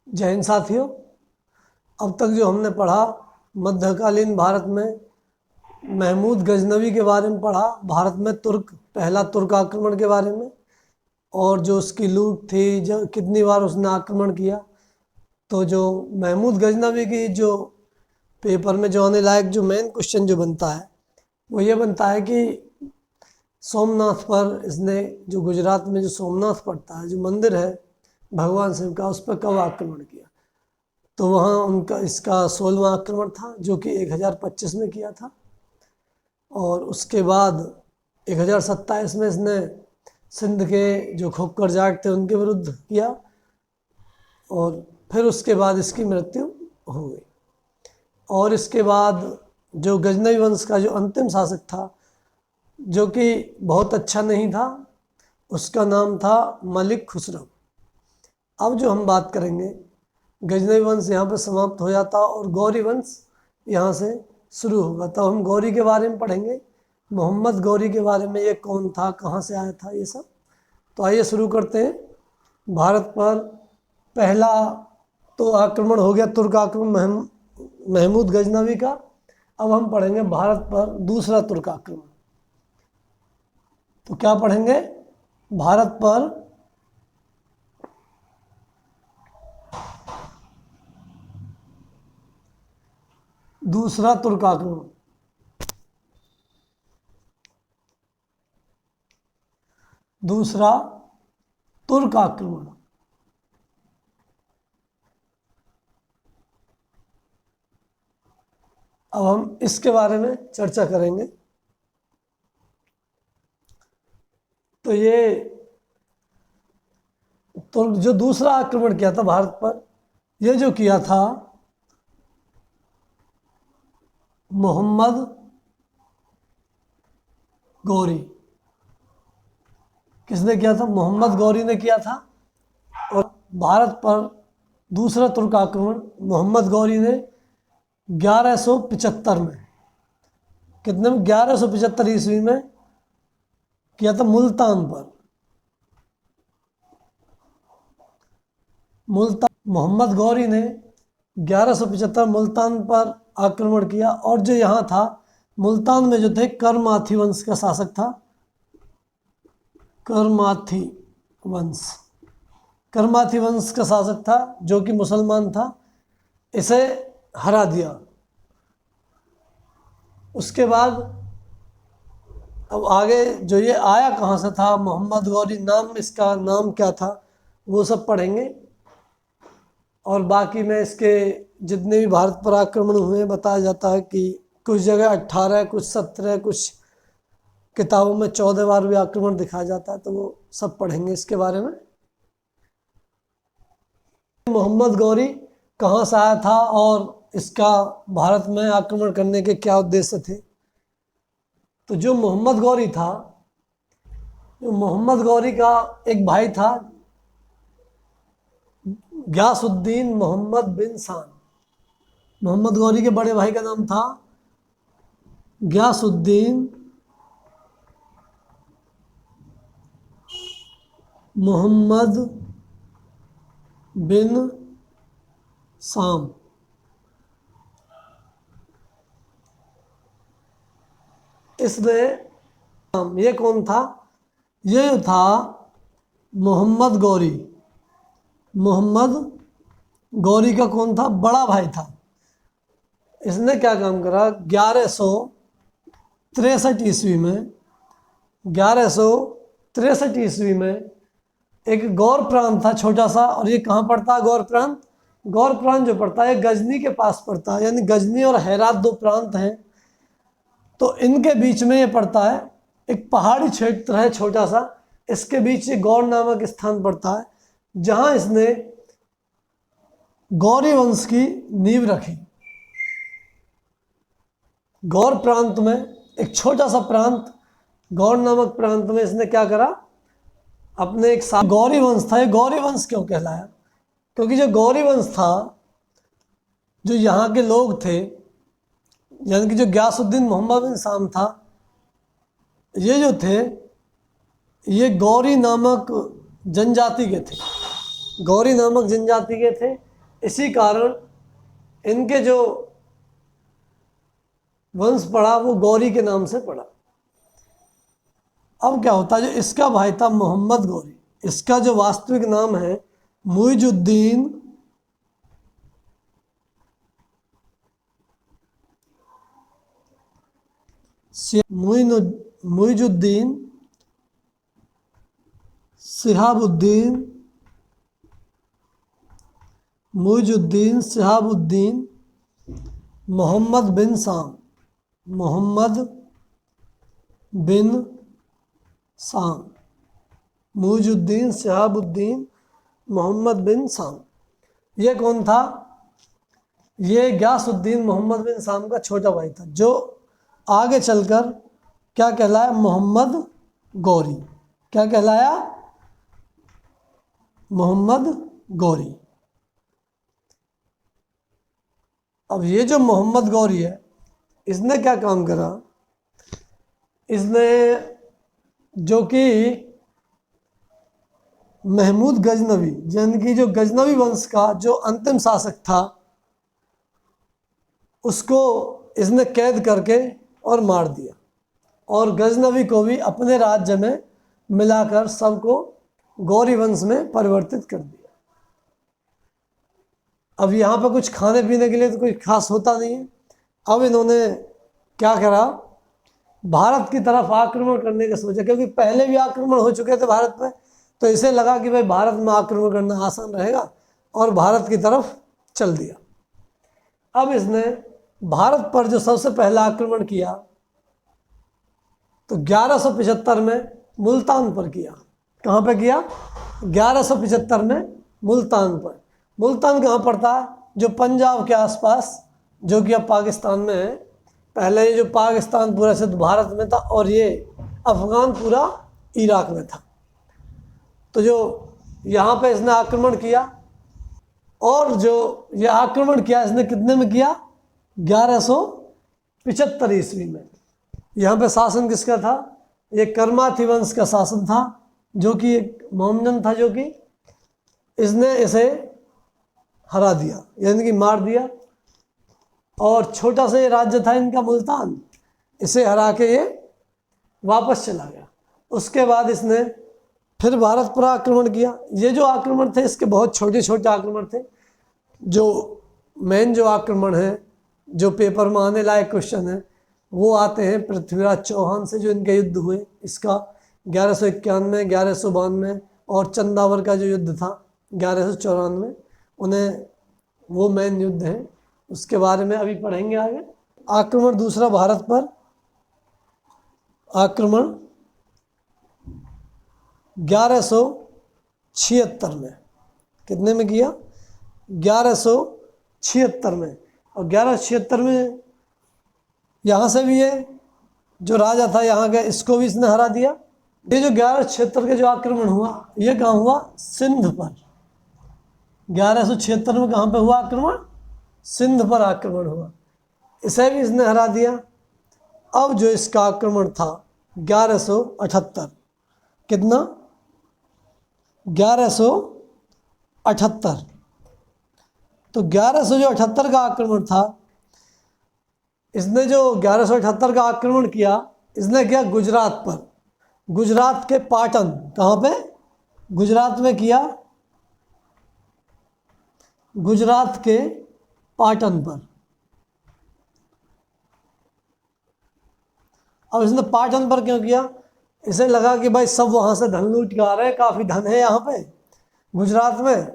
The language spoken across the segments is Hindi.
जय हिंद साथियों। अब तक जो हमने पढ़ा मध्यकालीन भारत में महमूद गजनवी के बारे में पढ़ा, भारत में पहला तुर्क आक्रमण के बारे में, और जो उसकी लूट थी, जो कितनी बार उसने आक्रमण किया। तो जो महमूद गजनवी की जो पेपर में जो आने लायक जो मेन क्वेश्चन जो बनता है वो ये बनता है कि सोमनाथ पर इसने, जो गुजरात में जो सोमनाथ पड़ता है, जो मंदिर है भगवान शिव का, उस पर कब आक्रमण किया। तो वहाँ उनका इसका 16वां आक्रमण था जो कि 1025 में किया था, और उसके बाद 1027 में इसने सिंध के जो खोखर जाट थे उनके विरुद्ध किया, और फिर उसके बाद इसकी मृत्यु हो गई। और इसके बाद जो गजनवी वंश का जो अंतिम शासक था, जो कि बहुत अच्छा नहीं था, उसका नाम था मलिक खुसरो। अब जो हम बात करेंगे, गजनवी वंश यहाँ पर समाप्त हो जाता और गौरी वंश यहाँ से शुरू होगा। तब हम गौरी के बारे में पढ़ेंगे, मोहम्मद गौरी के बारे में, ये कौन था, कहाँ से आया था, ये सब। तो आइए शुरू करते हैं। भारत पर पहला तो आक्रमण हो गया, तुर्क आक्रमण महमूद गजनवी का। अब हम पढ़ेंगे भारत पर दूसरा तुर्क आक्रमण। तो क्या पढ़ेंगे? भारत पर दूसरा तुर्क आक्रमण। दूसरा तुर्क आक्रमण। अब हम इसके बारे में चर्चा करेंगे। तो ये तुर्क जो दूसरा आक्रमण किया था भारत पर, ये जो किया था मोहम्मद गौरी। किसने किया था? मोहम्मद गौरी ने किया था। और भारत पर दूसरा तुर्क आक्रमण मोहम्मद गौरी ने 1175 में, कितने में? 1175 ईस्वी में किया था, मुल्तान पर। मुल्तान मोहम्मद गौरी ने 1175 मुल्तान पर आक्रमण किया। और जो यहाँ था मुल्तान में जो थे, करमाथी वंश का शासक था, करमाथी वंश। करमाथी वंश का शासक था जो कि मुसलमान था, इसे हरा दिया। उसके बाद अब आगे जो ये आया कहाँ से था, मोहम्मद गौरी नाम, इसका नाम क्या था, वो सब पढ़ेंगे। और बाकी में इसके जितने भी भारत पर आक्रमण हुए बताया जाता है कि कुछ जगह 18, कुछ 17, कुछ किताबों में 14 बार भी आक्रमण दिखाया जाता है। तो वो सब पढ़ेंगे इसके बारे में। मोहम्मद गौरी कहाँ से आया था और इसका भारत में आक्रमण करने के क्या उद्देश्य थे। तो जो मोहम्मद गौरी था, जो मोहम्मद गौरी का एक भाई था गयासुद्दीन मोहम्मद बिन शान। मोहम्मद गौरी के बड़े भाई का नाम था गयासुद्दीन मोहम्मद बिन शाम। इसने, ये कौन था? ये था मोहम्मद गौरी। मोहम्मद गौरी का कौन था? बड़ा भाई था। इसने क्या काम करा? 1163 ईस्वी में, 1163 ईस्वी में एक गौर प्रांत था छोटा सा। और ये कहाँ पड़ता है गौर प्रांत? गौर प्रांत जो पड़ता है गजनी के पास पड़ता है, यानी गजनी और हेरात दो प्रांत हैं। तो इनके बीच में ये पड़ता है, एक पहाड़ी क्षेत्र है छोटा सा, इसके बीच ये गौर नामक स्थान पड़ता है, जहां इसने गौरी वंश की नींव रखी। गौर प्रांत में, एक छोटा सा प्रांत, गौर नामक प्रांत में इसने क्या करा? अपने एक साथ गौरी वंश था। ये गौरी वंश क्यों कहलाया? क्योंकि जो गौरी वंश था, जो यहाँ के लोग थे, यानी कि जो गयासुद्दीन मोहम्मद बिन शाम था, ये जो थे, ये गौरी नामक जनजाति के थे। गौरी नामक जनजाति के थे। इसी कारण इनके जो वंश पड़ा वो गौरी के नाम से पड़ा। अब क्या होता है, जो इसका भाई था मोहम्मद गौरी, इसका जो वास्तविक नाम है मुइजुद्दीन मुइजुद्दीन शिहाबुद्दीन मुइजुद्दीन शिहाबुद्दीन मोहम्मद बिन साम, मोहम्मद बिन साम, मुइजुद्दीन शिहाबुद्दीन मोहम्मद बिन साम। ये कौन था? ये गयासुद्दीन मोहम्मद बिन साम का छोटा भाई था, जो आगे चलकर क्या कहलाया? मोहम्मद गौरी। क्या कहलाया? मोहम्मद गौरी। अब ये जो मोहम्मद गौरी है, इसने क्या काम करा? इसने जो कि महमूद गजनवी, यानी कि जो गजनवी वंश का जो अंतिम शासक था, उसको इसने कैद करके और मार दिया, और गजनवी को भी अपने राज्य में मिलाकर सबको गौरी वंश में परिवर्तित कर दिया। अब यहाँ पर कुछ खाने पीने के लिए तो कोई खास होता नहीं है। अब इन्होंने क्या करा? भारत की तरफ आक्रमण करने का सोचा, क्योंकि पहले भी आक्रमण हो चुके थे भारत में, तो इसे लगा कि भाई भारत में आक्रमण करना आसान रहेगा, और भारत की तरफ चल दिया। अब इसने भारत पर जो सबसे पहला आक्रमण किया तो 1175 में मुल्तान पर किया। कहाँ पे किया? 1175 में मुल्तान पर। मुल्तान कहाँ पड़ता है? जो पंजाब के आसपास, जो कि अब पाकिस्तान में है। पहले ये जो पाकिस्तान पूरा सिर्फ भारत में था, और ये अफगान पूरा इराक में था। तो जो यहाँ पे इसने आक्रमण किया, और जो ये आक्रमण किया इसने कितने में किया? 1175 ईस्वी में। यहाँ पे शासन किसका था? ये कर्माथी वंश का शासन था, जो कि एक मोहम्मदन था, जो कि इसने इसे हरा दिया, यानी कि मार दिया। और छोटा सा ये राज्य था इनका मुल्तान, इसे हरा के ये वापस चला गया। उसके बाद इसने फिर भारत पर आक्रमण किया। ये जो आक्रमण थे इसके बहुत छोटे छोटे आक्रमण थे। जो मेन जो आक्रमण है, जो पेपर में आने लायक क्वेश्चन है, वो आते हैं पृथ्वीराज चौहान से, जो इनके युद्ध हुए। इसका 1191, 1192 और चंदावर का जो युद्ध था 1194, उन्हें वो मेन युद्ध है, उसके बारे में अभी पढ़ेंगे आगे। आक्रमण दूसरा भारत पर, आक्रमण 1176 में। कितने में किया? 1176 में। और 1176 में यहाँ से भी ये जो राजा था यहाँ का, इसको भी इसने हरा दिया। ये जो 1176 का जो आक्रमण हुआ, ये कहाँ हुआ? सिंध पर। 1176 में कहाँ पे हुआ आक्रमण? सिंध पर आक्रमण हुआ, इसे भी इसने हरा दिया। अब जो इसका आक्रमण था 1178, कितना? 1178। तो 1178 का आक्रमण था, इसने जो 1178 का आक्रमण किया, इसने किया गुजरात पर। गुजरात के पाटन, कहाँ पे? गुजरात में किया, गुजरात के पाटन पर। अब इसने पाटन पर क्यों किया? इसे लगा कि भाई सब वहाँ से धन लूट के आ रहे हैं, काफ़ी धन है यहाँ पे गुजरात में,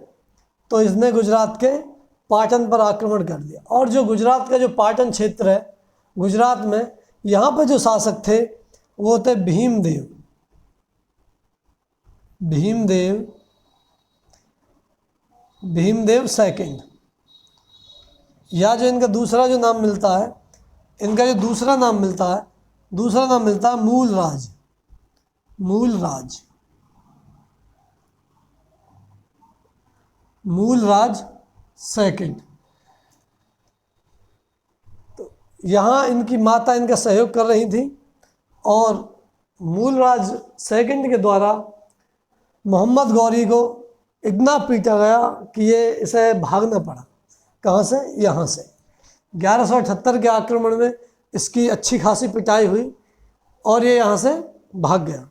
तो इसने गुजरात के पाटन पर आक्रमण कर दिया। और जो गुजरात का जो पाटन क्षेत्र है गुजरात में, यहाँ पे जो शासक थे वो थे भीमदेव। भीमदेव सेकंड, या जो इनका दूसरा जो नाम मिलता है, इनका जो दूसरा नाम मिलता है मूलराज। मूलराज सेकंड। तो यहाँ इनकी माता इनका सहयोग कर रही थी, और मूलराज सेकंड के द्वारा मोहम्मद गौरी को इतना पीटा गया कि ये इसे भागना पड़ा। कहाँ से? यहाँ से। 1178 के आक्रमण में इसकी अच्छी खासी पिटाई हुई और ये यहाँ से भाग गया।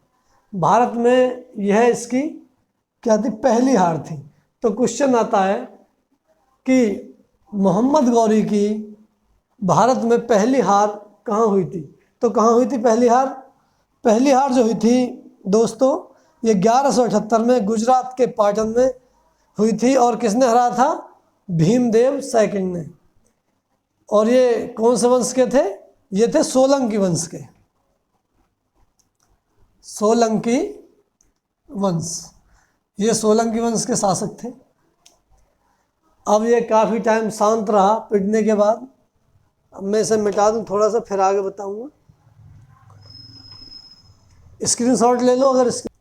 भारत में यह इसकी क्या थी? पहली हार थी। तो क्वेश्चन आता है कि मोहम्मद गौरी की भारत में पहली हार कहाँ हुई थी? तो कहाँ हुई थी पहली हार? पहली हार जो हुई थी दोस्तों, ये 1178 में गुजरात के पाटन में हुई थी। और किसने हराया था? भीमदेव सेकंड ने। और ये कौन से वंश के थे? ये थे सोलंकी वंश के। सोलंकी वंश, ये सोलंकी वंश के शासक थे। अब ये काफ़ी टाइम शांत रहा पिटने के बाद। अब मैं इसे मिटा दूं थोड़ा सा, फिर आगे बताऊंगा। स्क्रीनशॉट ले लो अगर इसके।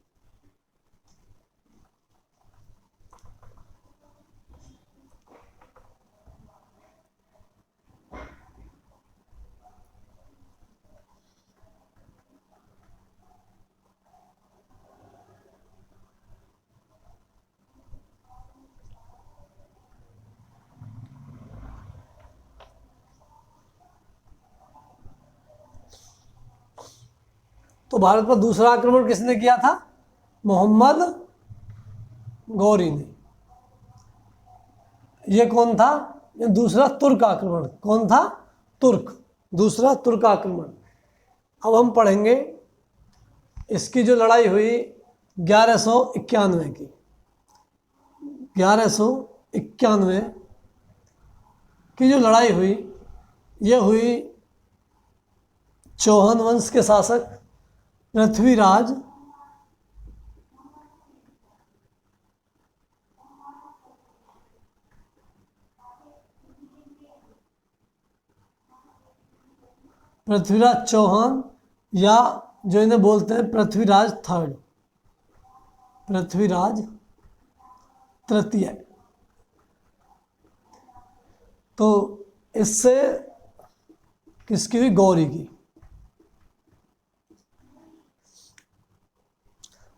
तो भारत पर दूसरा आक्रमण किसने किया था? मोहम्मद गौरी ने। ये कौन था? ये दूसरा तुर्क आक्रमण। कौन था? तुर्क। दूसरा तुर्क आक्रमण। अब हम पढ़ेंगे इसकी जो लड़ाई हुई 1191 की। 1191 की जो लड़ाई हुई, ये हुई चौहान वंश के शासक पृथ्वीराज चौहान, या जो इन्हें बोलते हैं पृथ्वीराज थर्ड, पृथ्वीराज तृतीय। तो इससे किसकी हुई? गौरी की।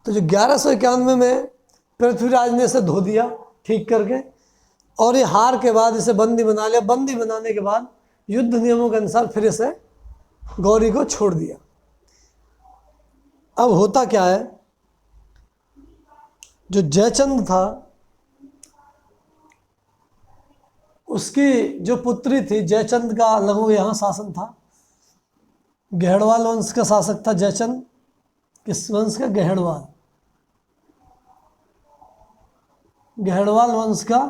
तो जो 1191 में पृथ्वीराज ने इसे धो दिया ठीक करके, और ये हार के बाद इसे बंदी बना लिया। बंदी बनाने के बाद युद्ध नियमों के अनुसार फिर इसे गौरी को छोड़ दिया। अब होता क्या है, जो जयचंद था उसकी जो पुत्री थी, जयचंद का लगभग यहाँ शासन था। गहड़वाल वंश का शासक था जयचंद। किस वंश का? गहड़वाल। गहड़वाल वंश का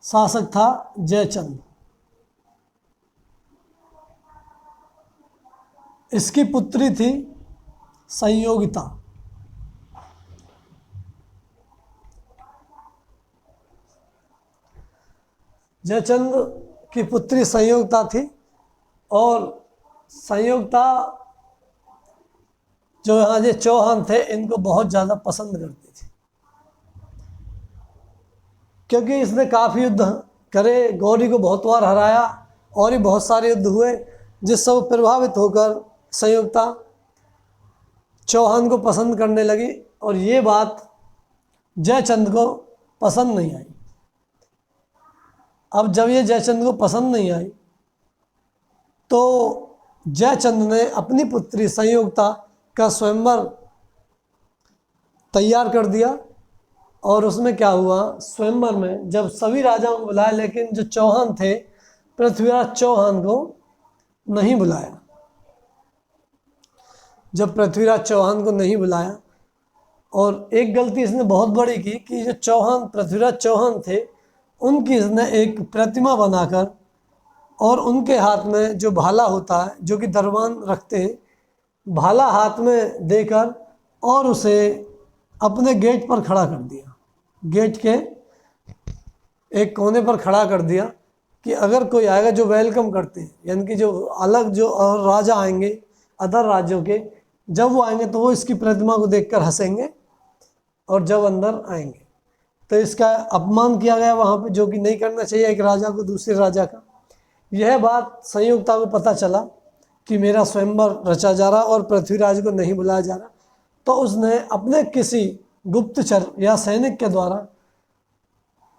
शासक था जयचंद। इसकी पुत्री थी संयोगिता। जयचंद की पुत्री संयोगिता थी, और संयोगिता जो यहाँ जो चौहान थे इनको बहुत ज़्यादा पसंद करती थी, क्योंकि इसने काफ़ी युद्ध करे, गौरी को बहुत बार हराया और भी बहुत सारे युद्ध हुए, जिससे वो प्रभावित होकर संयोगिता चौहान को पसंद करने लगी। और ये बात जयचंद को पसंद नहीं आई। अब जब ये जयचंद को पसंद नहीं आई तो जयचंद ने अपनी पुत्री संयोगिता का स्वयंवर तैयार कर दिया। और उसमें क्या हुआ, स्वयंवर में जब सभी राजाओं को बुलाया, लेकिन जो चौहान थे पृथ्वीराज चौहान को नहीं बुलाया। जब पृथ्वीराज चौहान को नहीं बुलाया, और एक गलती इसने बहुत बड़ी की कि जो चौहान पृथ्वीराज चौहान थे उनकी इसने एक प्रतिमा बनाकर और उनके हाथ में जो भाला होता है, जो कि दरबान रखते हैं, भाला हाथ में देकर और उसे अपने गेट पर खड़ा कर दिया। गेट के एक कोने पर खड़ा कर दिया कि अगर कोई आएगा, जो वेलकम करते हैं, यानी कि जो अलग जो और राजा आएंगे अदर राज्यों के, जब वो आएंगे तो वो इसकी प्रतिमा को देखकर हंसेंगे, और जब अंदर आएंगे तो इसका अपमान किया गया वहाँ पे, जो कि नहीं करना चाहिए एक राजा को दूसरे राजा का। यह बात संयोगिता को पता चला कि मेरा स्वयंवर रचा जा रहा और पृथ्वीराज को नहीं बुलाया जा रहा, तो उसने अपने किसी गुप्तचर या सैनिक के द्वारा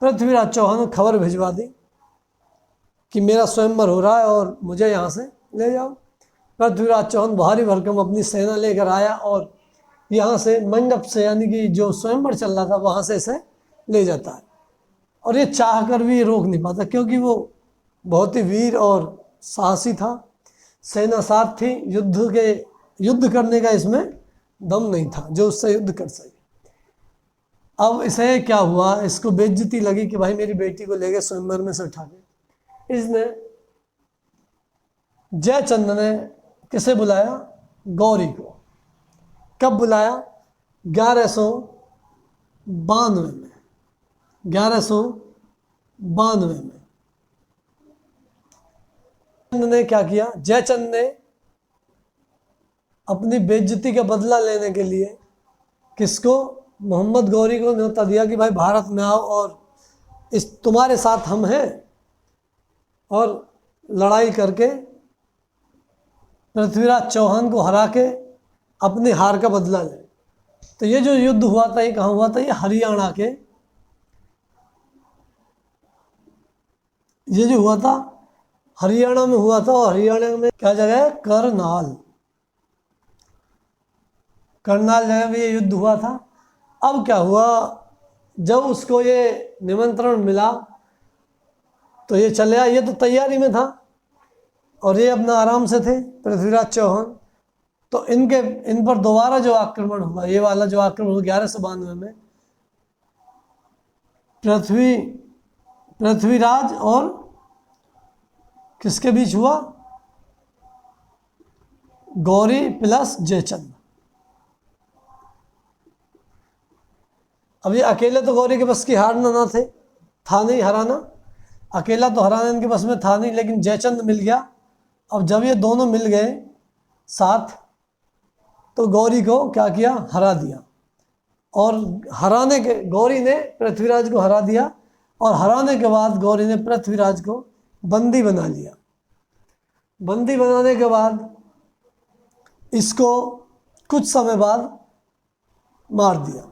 पृथ्वीराज चौहान ने खबर भिजवा दी कि मेरा स्वयंवर हो रहा है और मुझे यहाँ से ले जाओ। पृथ्वीराज चौहान भारी भरकम अपनी सेना लेकर आया और यहाँ से मंडप से, यानी कि जो स्वयंवर चल रहा था वहाँ से इसे ले जाता है। और ये चाह कर भी रोक नहीं पाता, क्योंकि वो बहुत ही वीर और साहसी था, सेना साथ थी, युद्ध करने का इसमें दम नहीं था जो उससे युद्ध कर सके। अब इसे क्या हुआ, इसको बेइज्जती लगी कि भाई मेरी बेटी को ले गए स्वयंवर में से उठा के। इसने, जयचंद ने किसे बुलाया, गौरी को। कब बुलाया, 1192 में। 1192 में ने क्या किया, जयचंद ने अपनी बेइज्जती का बदला लेने के लिए किसको, मोहम्मद गौरी को न्योता दिया कि भाई भारत में आओ और इस तुम्हारे साथ हम हैं, और लड़ाई करके पृथ्वीराज चौहान को हरा के अपनी हार का बदला ले। तो ये जो युद्ध हुआ था, ये कहाँ हुआ था, ये हरियाणा के, ये जो हुआ था हरियाणा में हुआ था। और हरियाणा में क्या जगह है, करनाल। करनाल जगह में ये युद्ध हुआ था। अब क्या हुआ, जब उसको ये निमंत्रण मिला तो ये चले आया। ये तो तैयारी में था और ये अपना आराम से थे पृथ्वीराज चौहान। तो इन पर दोबारा जो आक्रमण हुआ, ये वाला जो आक्रमण हुआ 1192 में, पृथ्वीराज और किसके बीच हुआ, गौरी प्लस जयचंद। अब ये अकेले तो गौरी के बस की हारना ना थे, था नहीं हराना, अकेला तो हराना इनके बस में था नहीं, लेकिन जयचंद मिल गया। अब जब ये दोनों मिल गए साथ, तो गौरी को क्या किया, हरा दिया। और गौरी ने पृथ्वीराज को हरा दिया, और हराने के बाद गौरी ने पृथ्वीराज को बंदी बना लिया। बंदी बनाने के बाद इसको कुछ समय बाद मार दिया।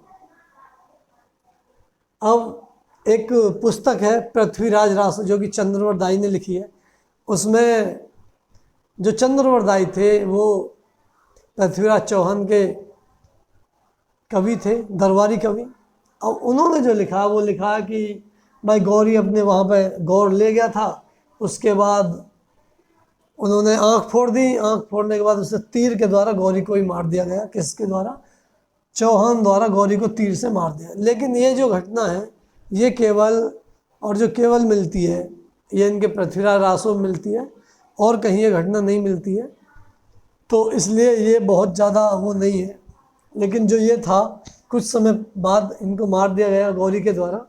अब एक पुस्तक है पृथ्वीराज रासो, जो कि चंद्रवरदाई ने लिखी है। उसमें जो चंद्रवरदाई थे वो पृथ्वीराज चौहान के कवि थे, दरबारी कवि। अब उन्होंने जो लिखा वो लिखा कि भाई गौरी अपने वहाँ पे गौर ले गया था, उसके बाद उन्होंने आँख फोड़ दी। आँख फोड़ने के बाद उसे तीर के द्वारा गौरी को ही मार दिया गया। किसके द्वारा, चौहान द्वारा गौरी को तीर से मार दिया। लेकिन ये जो घटना है ये केवल मिलती है, ये इनके पृथ्वीराज रासो में मिलती है, और कहीं ये घटना नहीं मिलती है। तो इसलिए ये बहुत ज़्यादा वो नहीं है। लेकिन जो ये था, कुछ समय बाद इनको मार दिया गया गौरी के द्वारा,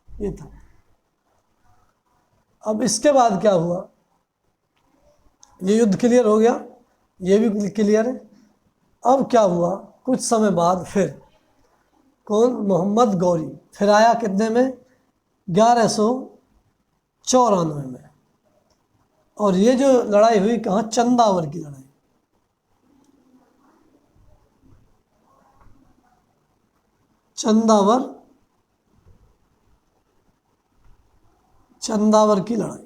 ये था। अब इसके बाद क्या हुआ, ये युद्ध क्लियर हो गया, ये भी क्लियर है। अब क्या हुआ, कुछ समय बाद फिर कौन, मोहम्मद गौरी फिर आया। कितने में, 1194 में। और ये जो लड़ाई हुई कहाँ, चंदावर की लड़ाई। चंदावर की लड़ाई।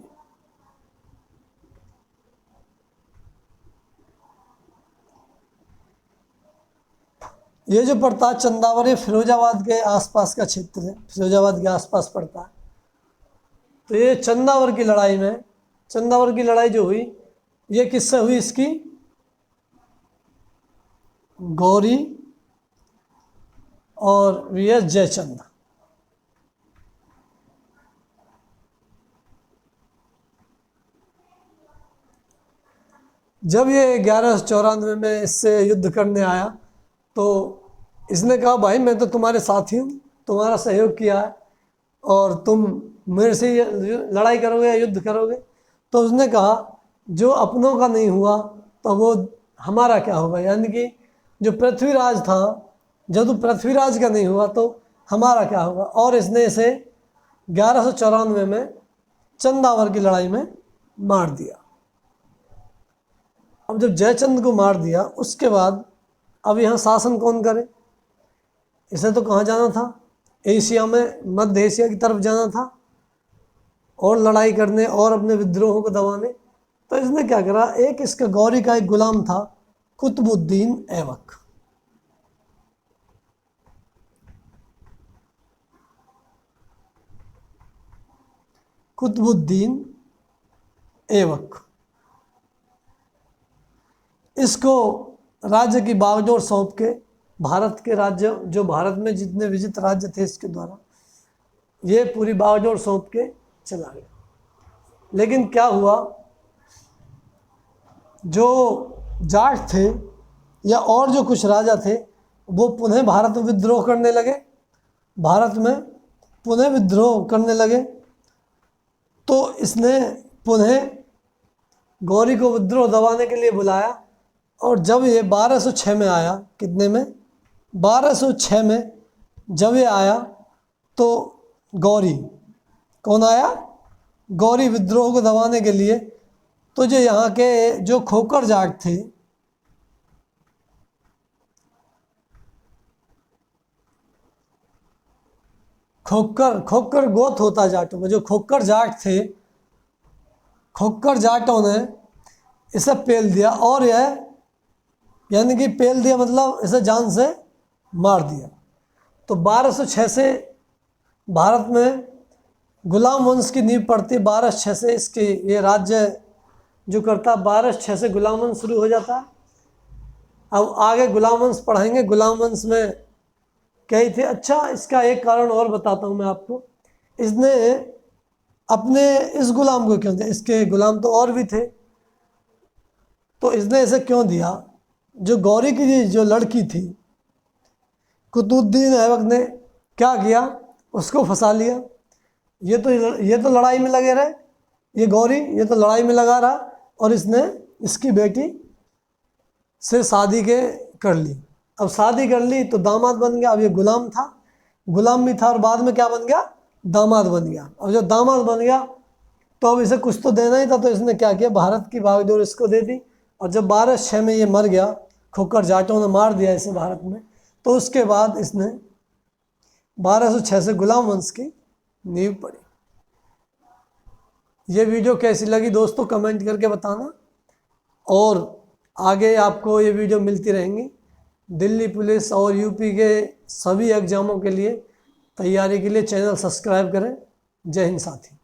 ये जो पड़ता है चंदावर, ये फिरोजाबाद के आसपास का क्षेत्र है, फिरोजाबाद के आसपास पड़ता है। तो ये चंदावर की लड़ाई में, चंदावर की लड़ाई जो हुई, ये किससे हुई, इसकी गौरी और वीएस जयचंद। जब ये 1194 में इससे युद्ध करने आया, तो इसने कहा भाई मैं तो तुम्हारे साथी हूँ, तुम्हारा सहयोग किया है, और तुम मेरे से लड़ाई करोगे या युद्ध करोगे। तो उसने कहा जो अपनों का नहीं हुआ तो वो हमारा क्या होगा, यानी कि जो पृथ्वीराज था, जब पृथ्वीराज का नहीं हुआ तो हमारा क्या होगा। और इसने इसे 1194 में चंदावर की लड़ाई में मार दिया। अब जब जयचंद को मार दिया, उसके बाद अब यहाँ शासन कौन करे, इसे तो कहाँ जाना था, एशिया में मध्य एशिया की तरफ जाना था और लड़ाई करने और अपने विद्रोहों को दबाने। तो इसने क्या करा, एक इसका गौरी का एक गुलाम था कुतुबुद्दीन ऐबक। कुतुबुद्दीन ऐबक, इसको राज्य की बागडोर सौंप के, भारत के राज्य जो भारत में जितने विजित राज्य थे इसके द्वारा, ये पूरी बागडोर सौंप के चला गया। लेकिन क्या हुआ, जो जाट थे या और जो कुछ राजा थे वो पुनः भारत में विद्रोह करने लगे, भारत में पुनः विद्रोह करने लगे। तो इसने पुनः गौरी को विद्रोह दबाने के लिए बुलाया। और जब ये 1206 में आया, कितने में, 1206 में जब ये आया तो गौरी, कौन आया, गौरी विद्रोह को दबाने के लिए। तो जो यहाँ के जो खोकर जाट थे, खोकर गोत होता जाटों में, जो खोकर जाट थे, खोकर जाटों ने इसे पेल दिया। और यह यानी कि पेल दिया मतलब इसे जान से मार दिया। तो 1206 से भारत में गुलाम वंश की नींव पड़ती है। 1206 से इसके ये राज्य जो करता, 1206 से गुलाम वंश शुरू हो जाता है। अब आगे गुलाम वंश पढ़ाएंगे। गुलाम वंश में कई थे। अच्छा, इसका एक कारण और बताता हूँ मैं आपको। इसने अपने इस गुलाम को क्यों दिया, इसके गुलाम तो और भी थे, तो इसने इसे क्यों दिया, जो गौरी की जो लड़की थी, कुतुबुद्दीन ऐबक ने क्या किया, उसको फंसा लिया। ये तो लड़ाई में लगे रहे, ये गौरी ये तो लड़ाई में लगा रहा, और इसने इसकी बेटी से शादी कर ली। अब शादी कर ली तो दामाद बन गया। अब ये गुलाम था, गुलाम भी था, और बाद में क्या बन गया, दामाद बन गया। अब जब दामाद बन गया तो अब इसे कुछ तो देना ही था, तो इसने क्या किया, भारत की बागडोर इसको दे दी। और जब 1206 में ये मर गया, खोकर जाटों ने मार दिया इसे भारत में, तो उसके बाद इसने 1206 से गुलाम वंश की नींव पड़ी। ये वीडियो कैसी लगी दोस्तों, कमेंट करके बताना। और आगे आपको ये वीडियो मिलती रहेंगी। दिल्ली पुलिस और यूपी के सभी एग्जामों के लिए तैयारी के लिए चैनल सब्सक्राइब करें। जय हिंद साथी।